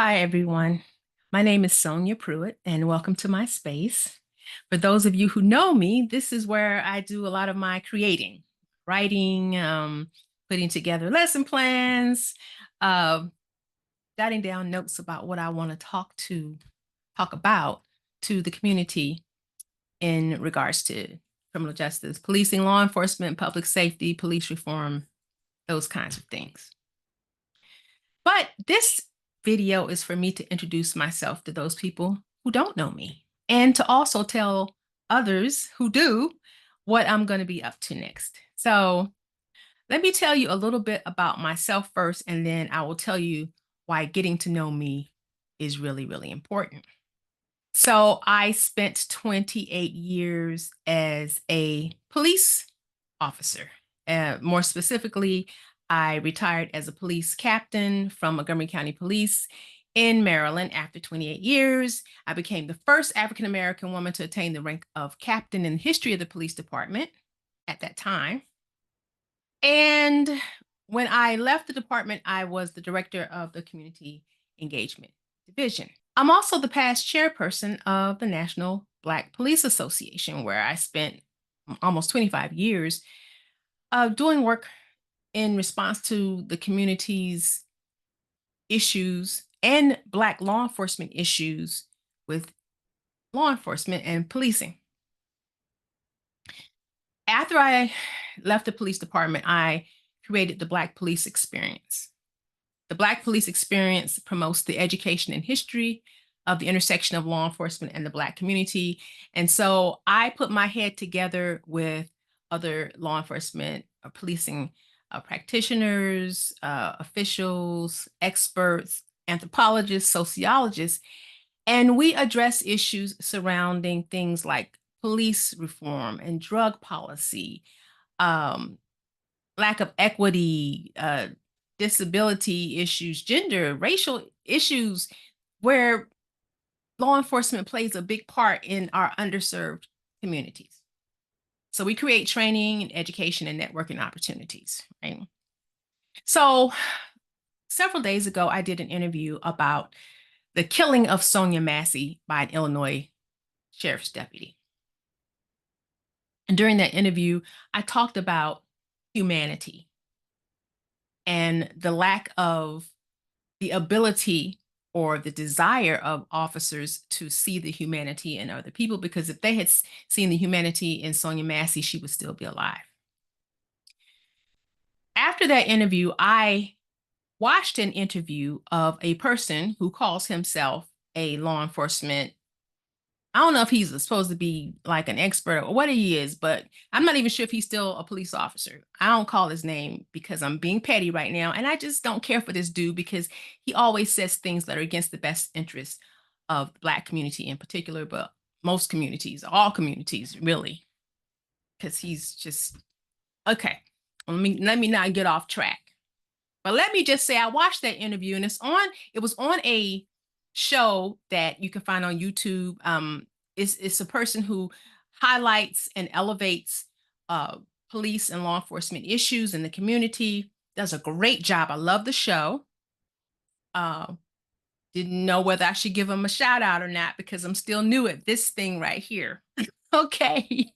Hi, everyone. My name is Sonia Pruitt, and welcome to my space. For those of you who know me, this is where I do a lot of my creating, writing, putting together lesson plans, uh, jotting down notes about what I want to talk about to the community in regards to criminal justice, policing, law enforcement, public safety, police reform, those kinds of things. But this video is for me to introduce myself to those people who don't know me and to also tell others who do what I'm going to be up to next. So, let me tell you a little bit about myself first, and then I will tell you why getting to know me is really, really important. So, I spent 28 years as a police officer. More specifically, I retired as a police captain from Montgomery County Police in Maryland after 28 years. I became the first African American woman to attain the rank of captain in the history of the police department at that time. And when I left the department, I was the director of the community engagement division. I'm also the past chairperson of the National Black Police Association, where I spent almost 25 years doing work in response to the community's issues and Black law enforcement issues with law enforcement and policing. After I left the police department, I created the Black Police Experience. The Black Police Experience promotes the education and history of the intersection of law enforcement and the Black community. And so I put my head together with other law enforcement or policing practitioners, officials, experts, anthropologists, sociologists, and we address issues surrounding things like police reform and drug policy, um, lack of equity, disability issues, gender, racial issues, where law enforcement plays a big part in our underserved communities. So we create training and education and networking opportunities, right? So several days ago, I did an interview about the killing of Sonia Massey by an Illinois sheriff's deputy. And during that interview, I talked about humanity and the lack of the ability or the desire of officers to see the humanity in other people, because if they had seen the humanity in Sonia Massey, she would still be alive. After that interview, I watched an interview of a person who calls himself a law enforcement. I don't know if he's supposed to be like an expert or what he is, but I'm not even sure if he's still a police officer. I don't call his name because I'm being petty right now. And I just don't care for this dude because he always says things that are against the best interests of the Black community in particular, but most communities, all communities, really, because he's just okay. Let me not get off track. But let me just say, I watched that interview, and it was on a show that you can find on YouTube. It's a person who highlights and elevates uh, police and law enforcement issues in the community. Does a great job. I love the show. Uh, didn't know whether I should give him a shout out or not because I'm still new at this thing right here. Okay.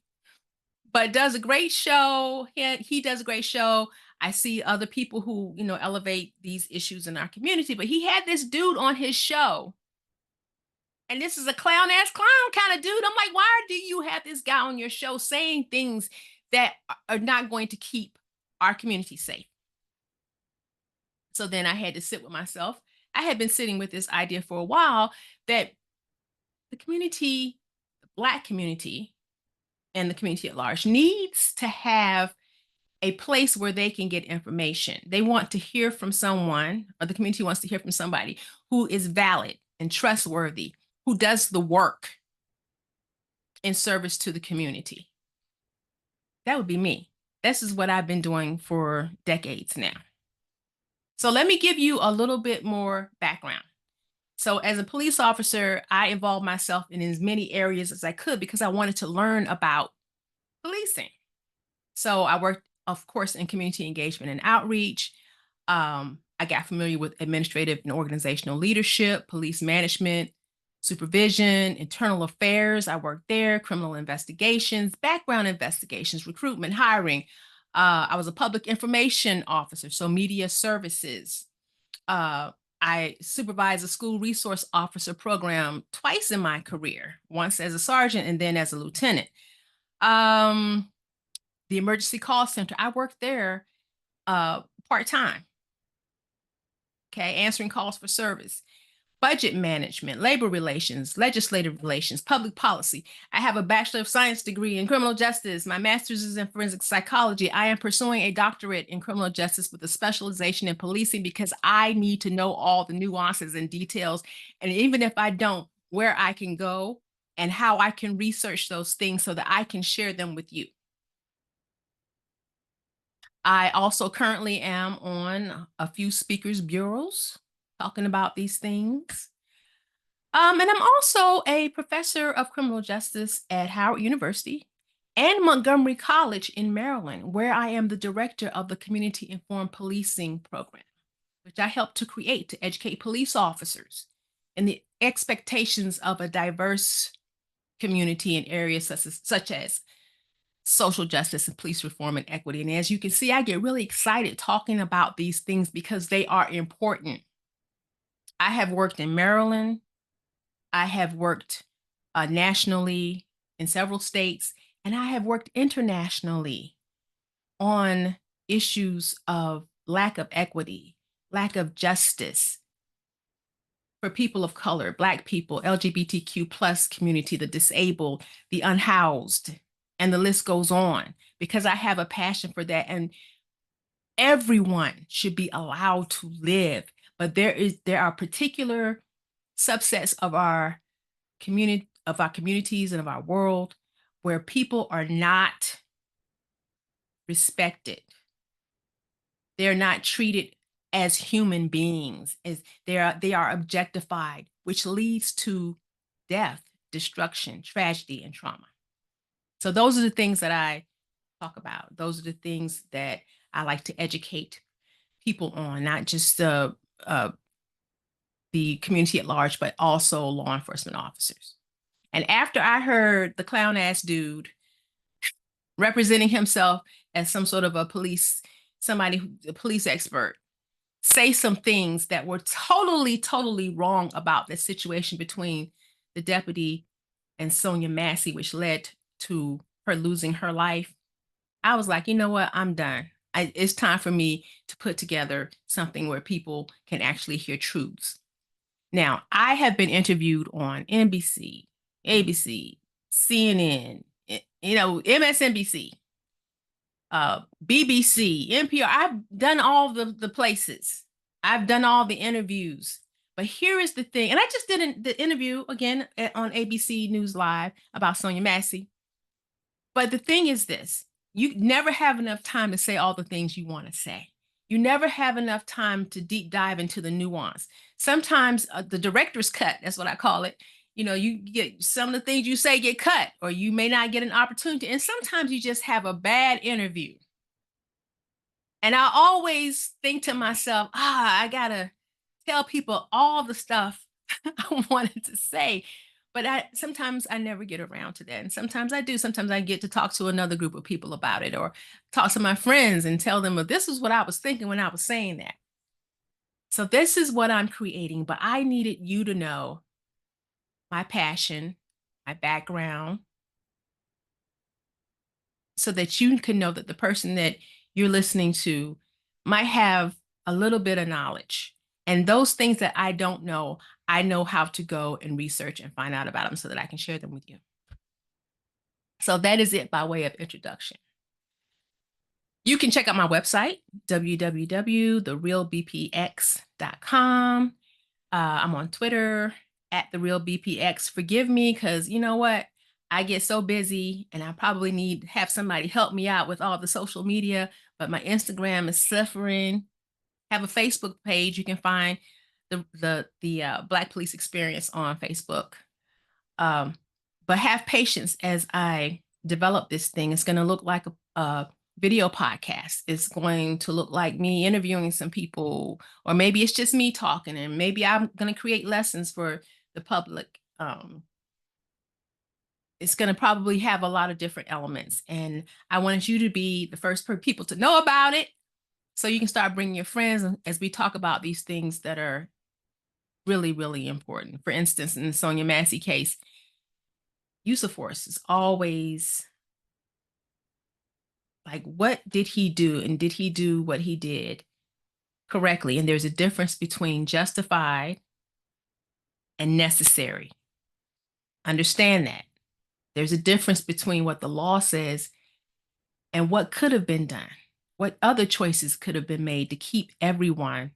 But does a great show. He does a great show. I see other people who, elevate these issues in our community, but he had this dude on his show. And this is a clown ass clown kind of dude. I'm like, why do you have this guy on your show saying things that are not going to keep our community safe? So then I had to sit with myself. I had been sitting with this idea for a while that the community, the Black community, and the community at large needs to have a place where they can get information. They want to hear from someone, or the community wants to hear from somebody who is valid and trustworthy, who does the work in service to the community. That would be me. This is what I've been doing for decades now. So let me give you a little bit more background. So as a police officer, I involved myself in as many areas as I could because I wanted to learn about policing. So I worked, of course, in community engagement and outreach. I got familiar with administrative and organizational leadership, police management, supervision, internal affairs. I worked there, criminal investigations, background investigations, recruitment, hiring. I was a public information officer, so media services. Uh, I supervised a school resource officer program twice in my career, once as a sergeant and then as a lieutenant. Um, the emergency call center, I worked there part-time, okay, answering calls for service. Budget management, labor relations, legislative relations, public policy. I have a Bachelor of Science degree in criminal justice. My master's is in forensic psychology. I am pursuing a doctorate in criminal justice with a specialization in policing because I need to know all the nuances and details. And even if I don't, where I can go and how I can research those things so that I can share them with you. I also currently am on a few speakers bureaus talking about these things. And I'm also a professor of criminal justice at Howard University and Montgomery College in Maryland, where I am the director of the Community Informed Policing Program, which I helped to create to educate police officers in the expectations of a diverse community in areas such as social justice and police reform and equity. And as you can see, I get really excited talking about these things because they are important. I have worked in Maryland. I have worked nationally in several states, and I have worked internationally on issues of lack of equity, lack of justice for people of color, Black people, LGBTQ plus community, the disabled, the unhoused, and the list goes on because I have a passion for that. And everyone should be allowed to live, but there are particular subsets of our communities and of our world where people are not respected. They're not treated as human beings, as they are objectified, which leads to death, destruction, tragedy, and trauma. So those are the things that I talk about. Those are the things that I like to educate people on, not just the community at large, but also law enforcement officers. And after I heard the clown ass dude representing himself as some sort of a a police expert, say some things that were totally wrong about the situation between the deputy and Sonia Massey, which led to her losing her life, I was like, you know what? I'm done. It's time for me to put together something where people can actually hear truths. Now, I have been interviewed on NBC, ABC, CNN, MSNBC, BBC, NPR. I've done all the places. I've done all the interviews. But here is the thing, and I just did the interview again on ABC News Live about Sonia Massey. But the thing is this, you never have enough time to say all the things you want to say. You never have enough time to deep dive into the nuance. Sometimes the director's cut, that's what I call it. You get some of the things you say get cut, or you may not get an opportunity. And sometimes you just have a bad interview. And I always think to myself, I gotta tell people all the stuff I wanted to say. But sometimes I never get around to that. And sometimes I do. Sometimes I get to talk to another group of people about it, or talk to my friends and tell them, well, this is what I was thinking when I was saying that. So this is what I'm creating, but I needed you to know my passion, my background, so that you can know that the person that you're listening to might have a little bit of knowledge. And those things that I don't know, I know how to go and research and find out about them so that I can share them with you. So that is it by way of introduction. You can check out my website, www.therealbpx.com. I'm on Twitter @therealbpx. Forgive me, because you know what? I get so busy and I probably need to have somebody help me out with all the social media, but my Instagram is suffering. Have a Facebook page. You can find the Black Police Experience on Facebook. But have patience as I develop this thing. It's going to look like video podcast. It's going to look like me interviewing some people, or maybe it's just me talking, and maybe I'm going to create lessons for the public. It's going to probably have a lot of different elements. And I wanted you to be the first people to know about it, so you can start bringing your friends as we talk about these things that are really, really important. For instance, in the Sonia Massey case, use of force is always like, what did he do? And did he do what he did correctly? And there's a difference between justified and necessary. Understand that. There's a difference between what the law says and what could have been done. What other choices could have been made to keep everyone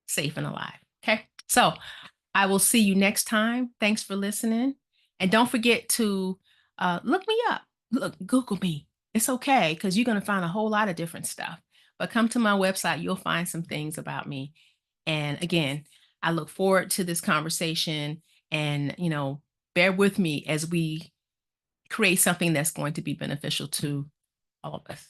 safe and alive? Okay. So I will see you next time. Thanks for listening. And don't forget to look me up. Look, Google me. It's okay, because you're going to find a whole lot of different stuff. But come to my website. You'll find some things about me. And again, I look forward to this conversation, and, bear with me as we create something that's going to be beneficial to all of us.